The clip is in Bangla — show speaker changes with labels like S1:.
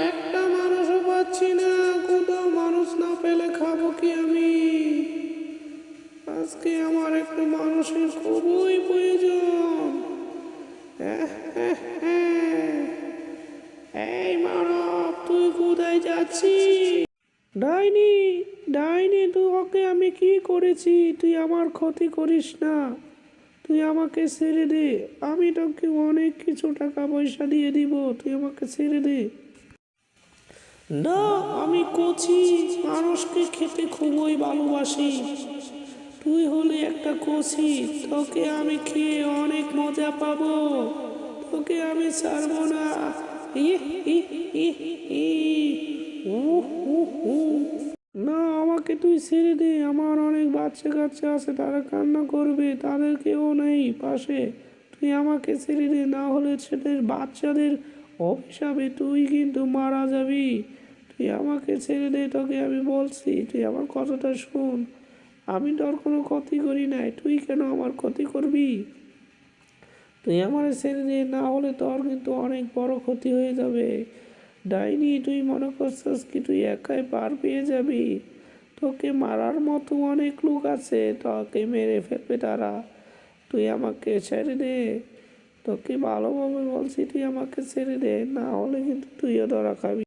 S1: একটা মানুষও পাচ্ছি না, কোথাও মানুষ না পেলে খাবো কি আমি? আজকে আমার একটা মানুষের খুবই প্রয়োজন। এই মানব, তুই কোথায় যাচ্ছিস? ডাইনি, ডাইনি, তুই ওকে আমি কি করেছি? তুই আমার ক্ষতি করিস না, তুই আমাকে ছেড়ে দে। আমি তোকে অনেক কিছু টাকা পয়সা দিয়ে দিব, তুই আমাকে ছেড়ে দে। না, আমি কচি মানুষকে খেতে খুবই ভালোবাসি। তুই হলে একটা কচি, তোকে আমি খেয়ে অনেক মজা পাবো, তোকে আমি ছাড়বো না। ইহ, ইহ, ইহ, ইহ। উহ, উহ, উহ। না, আমাকে তুই ছেড়ে দে, আমার অনেক বাচ্চা কাচ্চা আছে, তারা কান্না করবে, তাদের কেউ নেই পাশে। তুই আমাকে ছেড়ে দে, না হলে সেদের বাচ্চাদের অভিশাপে তুই কিন্তু মারা যাবি। তুই আমাকে ছেড়ে দে, তোকে আমি বলছি, তুই আমার কথাটা শোন। আমি তোর কোনো ক্ষতি করি নাই, তুই কেন আমার ক্ষতি করবি? তুই আমার ছেড়ে দে, না হলে তোর কিন্তু অনেক বড় ক্ষতি হয়ে যাবে। ডাইনি, তুই মনে করছিস কি তুই একাই পার পেয়ে যাবি? তোকে মারার মতো অনেক লোক আছে, তোকে মেরে ফেলবে তারা। তুই আমাকে ছেড়ে দে, তোকে ভালোভাবে বলছি, তুই আমাকে ছেড়ে দে, না হলে কিন্তু তুইও ধরা খাবি।